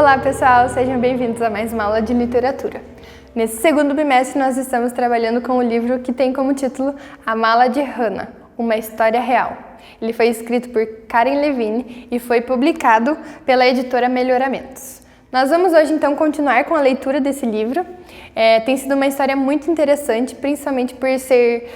Olá pessoal, sejam bem-vindos a mais uma aula de literatura. Nesse segundo bimestre nós estamos trabalhando com o livro que tem como título A Mala de Hannah, uma história real. Ele foi escrito por Karen Levine e foi publicado pela editora Melhoramentos. Nós vamos hoje então continuar com a leitura desse livro. Tem sido uma história muito interessante, principalmente por ser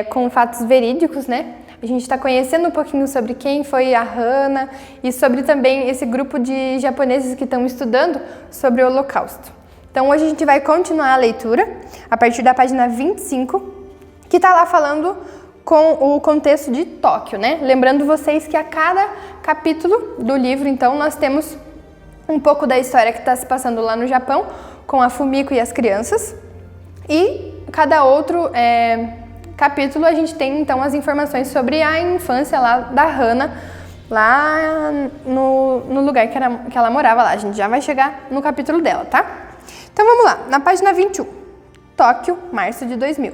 com fatos verídicos, né? A gente está conhecendo um pouquinho sobre quem foi a Hannah e sobre também esse grupo de japoneses que estão estudando sobre o Holocausto. Então hoje a gente vai continuar a leitura a partir da página 25, que está lá falando com o contexto de Tóquio, né? Lembrando vocês que a cada capítulo do livro, então, nós temos um pouco da história que está se passando lá no Japão, com a Fumiko e as crianças, e cada outro capítulo a gente tem então as informações sobre a infância lá da Hannah, lá no lugar que ela morava lá. A gente já vai chegar no capítulo dela, tá? Então vamos lá, na página 21, Tóquio, março de 2000.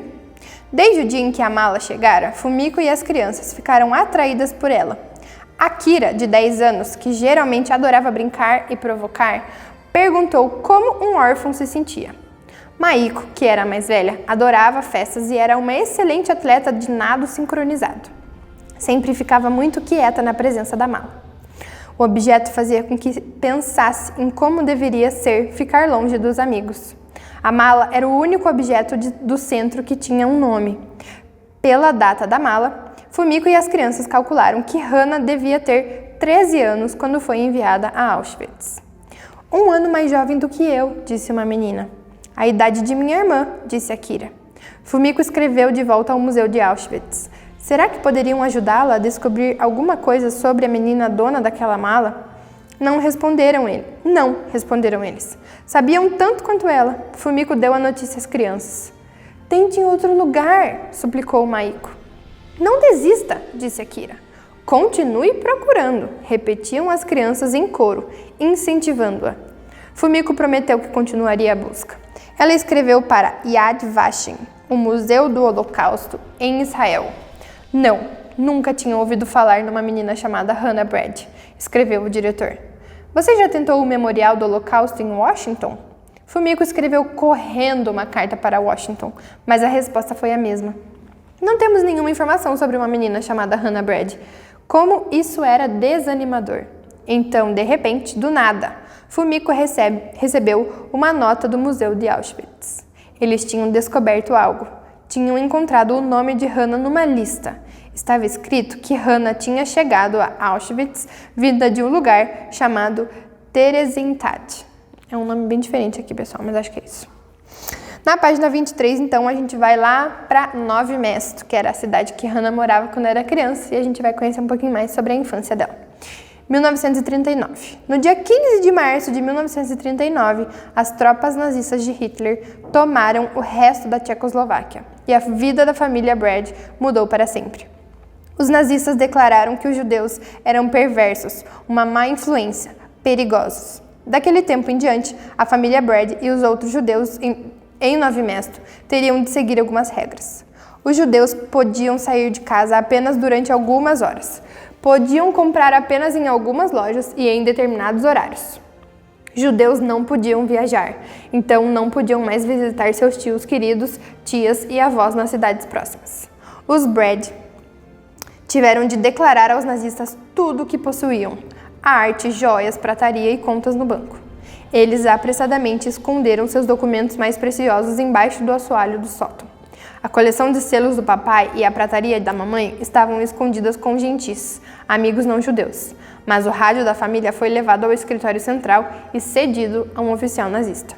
Desde o dia em que a mala chegara, Fumiko e as crianças ficaram atraídas por ela. Akira, de 10 anos, que geralmente adorava brincar e provocar, perguntou como um órfão se sentia. Maiko, que era a mais velha, adorava festas e era uma excelente atleta de nado sincronizado. Sempre ficava muito quieta na presença da mala. O objeto fazia com que pensasse em como deveria ser ficar longe dos amigos. A mala era o único objeto do centro que tinha um nome. Pela data da mala, Fumiko e as crianças calcularam que Hannah devia ter 13 anos quando foi enviada a Auschwitz. Um ano mais jovem do que eu, disse uma menina. A idade de minha irmã, disse Akira. Fumiko escreveu de volta ao museu de Auschwitz. Será que poderiam ajudá-la a descobrir alguma coisa sobre a menina dona daquela mala? Não, responderam eles. Sabiam tanto quanto ela. Fumiko deu a notícia às crianças. Tente em outro lugar, suplicou Maiko. Não desista, disse Akira. Continue procurando, repetiam as crianças em coro, incentivando-a. Fumiko prometeu que continuaria a busca. Ela escreveu para Yad Vashem, o Museu do Holocausto, em Israel. Não, nunca tinha ouvido falar numa menina chamada Hannah Brad, escreveu o diretor. Você já tentou o Memorial do Holocausto em Washington? Fumiko escreveu correndo uma carta para Washington, mas a resposta foi a mesma. Não temos nenhuma informação sobre uma menina chamada Hannah Brad. Como isso era desanimador. Então, de repente, do nada, Fumiko recebeu uma nota do Museu de Auschwitz. Eles tinham descoberto algo. Tinham encontrado o nome de Hannah numa lista. Estava escrito que Hannah tinha chegado a Auschwitz vinda de um lugar chamado Theresienstadt. É um nome bem diferente aqui, pessoal, mas acho que é isso. Na página 23, então, a gente vai lá para Novi Mesto, que era a cidade que Hannah morava quando era criança, e a gente vai conhecer um pouquinho mais sobre a infância dela. 1939. No dia 15 de março de 1939, as tropas nazistas de Hitler tomaram o resto da Tchecoslováquia e a vida da família Brad mudou para sempre. Os nazistas declararam que os judeus eram perversos, uma má influência, perigosos. Daquele tempo em diante, a família Brad e os outros judeus em Novi Mesto teriam de seguir algumas regras. Os judeus podiam sair de casa apenas durante algumas horas. Podiam comprar apenas em algumas lojas e em determinados horários. Judeus não podiam viajar, então não podiam mais visitar seus tios queridos, tias e avós nas cidades próximas. Os Brad tiveram de declarar aos nazistas tudo o que possuíam: arte, joias, prataria e contas no banco. Eles apressadamente esconderam seus documentos mais preciosos embaixo do assoalho do sótão. A coleção de selos do papai e a prataria da mamãe estavam escondidas com gentis, amigos não judeus, mas o rádio da família foi levado ao escritório central e cedido a um oficial nazista.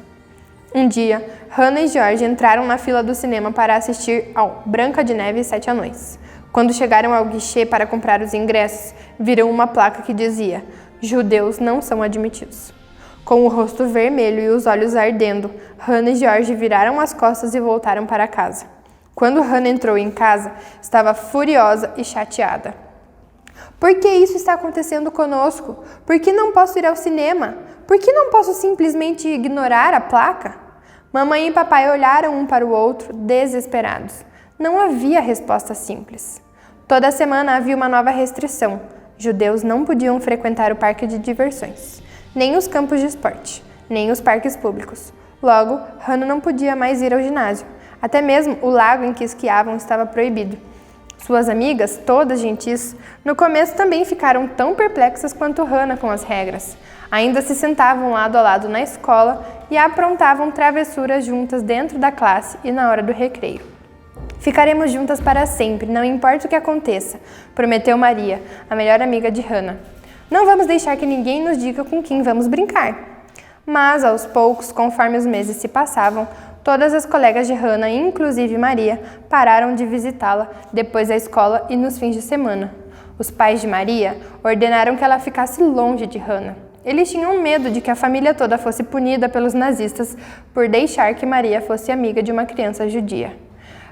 Um dia, Hannah e George entraram na fila do cinema para assistir ao Branca de Neve e 7 Anões. Quando chegaram ao guichê para comprar os ingressos, viram uma placa que dizia: "Judeus não são admitidos". Com o rosto vermelho e os olhos ardendo, Hannah e George viraram as costas e voltaram para casa. Quando Hannah entrou em casa, estava furiosa e chateada. Por que isso está acontecendo conosco? Por que não posso ir ao cinema? Por que não posso simplesmente ignorar a placa? Mamãe e papai olharam um para o outro, desesperados. Não havia resposta simples. Toda semana havia uma nova restrição. Judeus não podiam frequentar o parque de diversões. nem os campos de esporte, nem os parques públicos. Logo, Hannah não podia mais ir ao ginásio. Até mesmo o lago em que esquiavam estava proibido. Suas amigas, todas gentis, no começo também ficaram tão perplexas quanto Hannah com as regras. Ainda se sentavam lado a lado na escola e aprontavam travessuras juntas dentro da classe e na hora do recreio. Ficaremos juntas para sempre, não importa o que aconteça, prometeu Maria, a melhor amiga de Hannah. Não vamos deixar que ninguém nos diga com quem vamos brincar. Mas, aos poucos, conforme os meses se passavam, todas as colegas de Hannah, inclusive Maria, pararam de visitá-la depois da escola e nos fins de semana. Os pais de Maria ordenaram que ela ficasse longe de Hannah. Eles tinham medo de que a família toda fosse punida pelos nazistas por deixar que Maria fosse amiga de uma criança judia.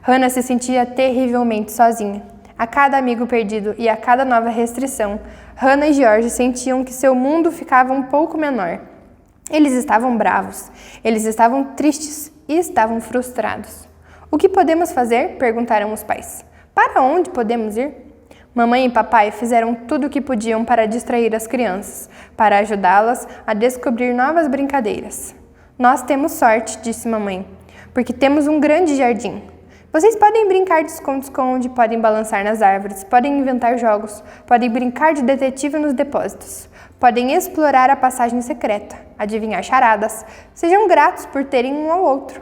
Hannah se sentia terrivelmente sozinha. A cada amigo perdido e a cada nova restrição, Hannah e George sentiam que seu mundo ficava um pouco menor. Eles estavam bravos, eles estavam tristes e estavam frustrados. O que podemos fazer? Perguntaram os pais. Para onde podemos ir? Mamãe e papai fizeram tudo o que podiam para distrair as crianças, para ajudá-las a descobrir novas brincadeiras. Nós temos sorte, disse mamãe, porque temos um grande jardim. Vocês podem brincar de esconde-esconde, podem balançar nas árvores, podem inventar jogos, podem brincar de detetive nos depósitos, podem explorar a passagem secreta, adivinhar charadas. Sejam gratos por terem um ao outro.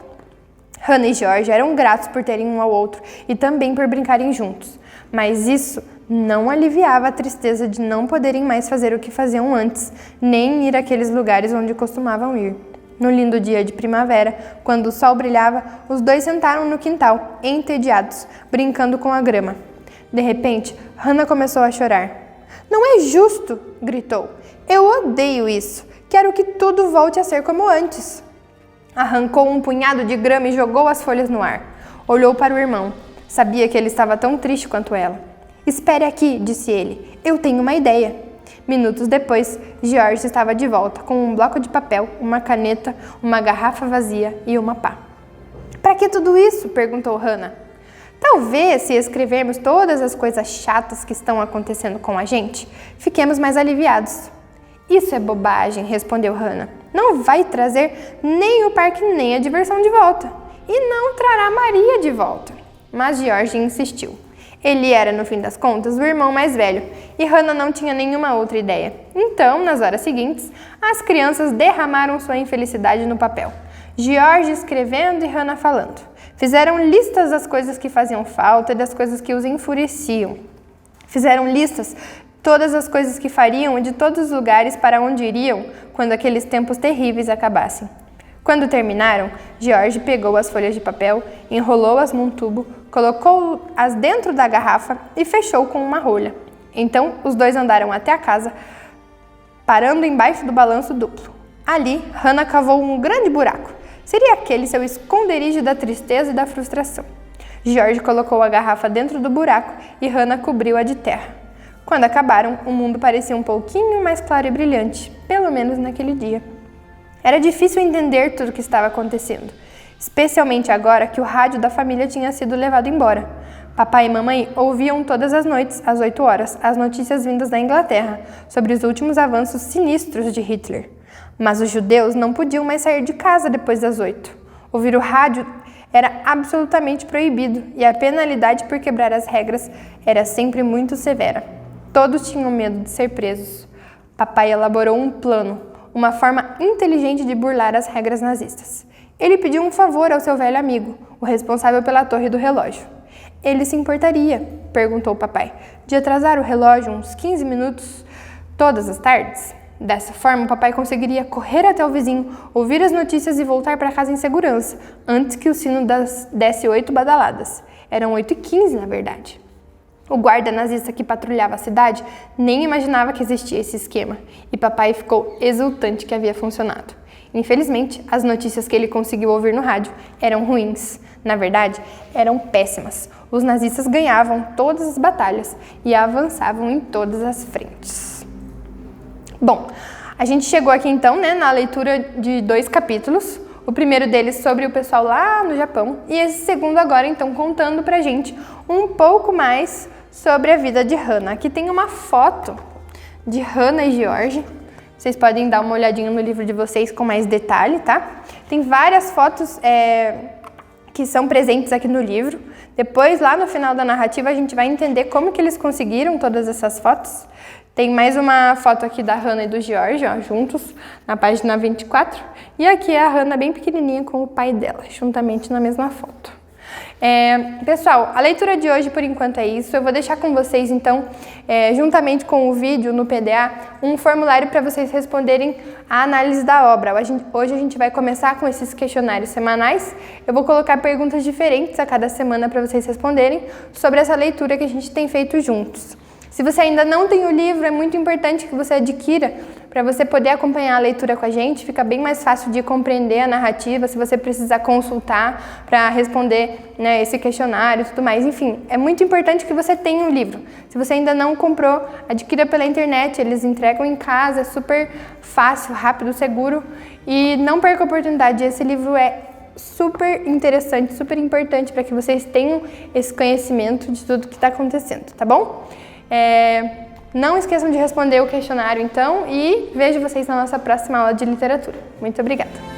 Hannah e George eram gratos por terem um ao outro e também por brincarem juntos, mas isso não aliviava a tristeza de não poderem mais fazer o que faziam antes, nem ir àqueles lugares onde costumavam ir. No lindo dia de primavera, quando o sol brilhava, os dois sentaram no quintal, entediados, brincando com a grama. De repente, Hannah começou a chorar. Não é justo! Gritou. Eu odeio isso! Quero que tudo volte a ser como antes! Arrancou um punhado de grama e jogou as folhas no ar. Olhou para o irmão. Sabia que ele estava tão triste quanto ela. Espere aqui, disse ele. Eu tenho uma ideia. Minutos depois, George estava de volta com um bloco de papel, uma caneta, uma garrafa vazia e uma pá. Para que tudo isso? Perguntou Hannah. Talvez, se escrevermos todas as coisas chatas que estão acontecendo com a gente, fiquemos mais aliviados. Isso é bobagem, respondeu Hannah. Não vai trazer nem o parque nem a diversão de volta. E não trará Maria de volta. Mas George insistiu. Ele era, no fim das contas, o irmão mais velho, e Hannah não tinha nenhuma outra ideia. Então, nas horas seguintes, as crianças derramaram sua infelicidade no papel. George escrevendo e Hannah falando. Fizeram listas das coisas que faziam falta e das coisas que os enfureciam. Fizeram listas todas as coisas que fariam e de todos os lugares para onde iriam quando aqueles tempos terríveis acabassem. Quando terminaram, George pegou as folhas de papel, enrolou-as num tubo, colocou-as dentro da garrafa e fechou com uma rolha. Então, os dois andaram até a casa, parando embaixo do balanço duplo. Ali, Hannah cavou um grande buraco. Seria aquele seu esconderijo da tristeza e da frustração. George colocou a garrafa dentro do buraco e Hannah cobriu-a de terra. Quando acabaram, o mundo parecia um pouquinho mais claro e brilhante, pelo menos naquele dia. Era difícil entender tudo o que estava acontecendo, especialmente agora que o rádio da família tinha sido levado embora. Papai e mamãe ouviam todas as noites, às 8 horas, as notícias vindas da Inglaterra sobre os últimos avanços sinistros de Hitler. Mas os judeus não podiam mais sair de casa depois das 8. Ouvir o rádio era absolutamente proibido e a penalidade por quebrar as regras era sempre muito severa. Todos tinham medo de ser presos. Papai elaborou um plano, uma forma inteligente de burlar as regras nazistas. Ele pediu um favor ao seu velho amigo, o responsável pela torre do relógio. Ele se importaria, perguntou o papai, de atrasar o relógio uns 15 minutos todas as tardes? Dessa forma, o papai conseguiria correr até o vizinho, ouvir as notícias e voltar para casa em segurança, antes que o sino desse 8 badaladas. Eram 8h15, na verdade. O guarda nazista que patrulhava a cidade nem imaginava que existia esse esquema, e papai ficou exultante que havia funcionado. Infelizmente, as notícias que ele conseguiu ouvir no rádio eram ruins. Na verdade, eram péssimas. Os nazistas ganhavam todas as batalhas e avançavam em todas as frentes. Bom, a gente chegou aqui então, na leitura de 2 capítulos. O primeiro deles sobre o pessoal lá no Japão e esse segundo agora então contando pra gente um pouco mais sobre a vida de Hannah. Aqui tem uma foto de Hannah e George Vocês podem dar uma olhadinha no livro de vocês com mais detalhe, tá? Tem várias fotos que são presentes aqui no livro. Depois, lá no final da narrativa, a gente vai entender como que eles conseguiram todas essas fotos. Tem mais uma foto aqui da Hannah e do George, ó, juntos, na página 24. E aqui é a Hannah bem pequenininha com o pai dela, juntamente na mesma foto. Pessoal, a leitura de hoje por enquanto é isso. Eu vou deixar com vocês então, juntamente com o vídeo no PDA, um formulário para vocês responderem a análise da obra. Hoje a gente vai começar com esses questionários semanais. Eu vou colocar perguntas diferentes a cada semana para vocês responderem sobre essa leitura que a gente tem feito juntos. Se você ainda não tem o livro, é muito importante que você adquira para você poder acompanhar a leitura com a gente. Fica bem mais fácil de compreender a narrativa, se você precisar consultar para responder, né, esse questionário e tudo mais. Enfim, é muito importante que você tenha o livro. Se você ainda não comprou, adquira pela internet, eles entregam em casa, é super fácil, rápido, seguro. E não perca a oportunidade, esse livro é super interessante, super importante para que vocês tenham esse conhecimento de tudo que está acontecendo, tá bom? Não esqueçam de responder o questionário, então, e vejo vocês na nossa próxima aula de literatura. Muito obrigada!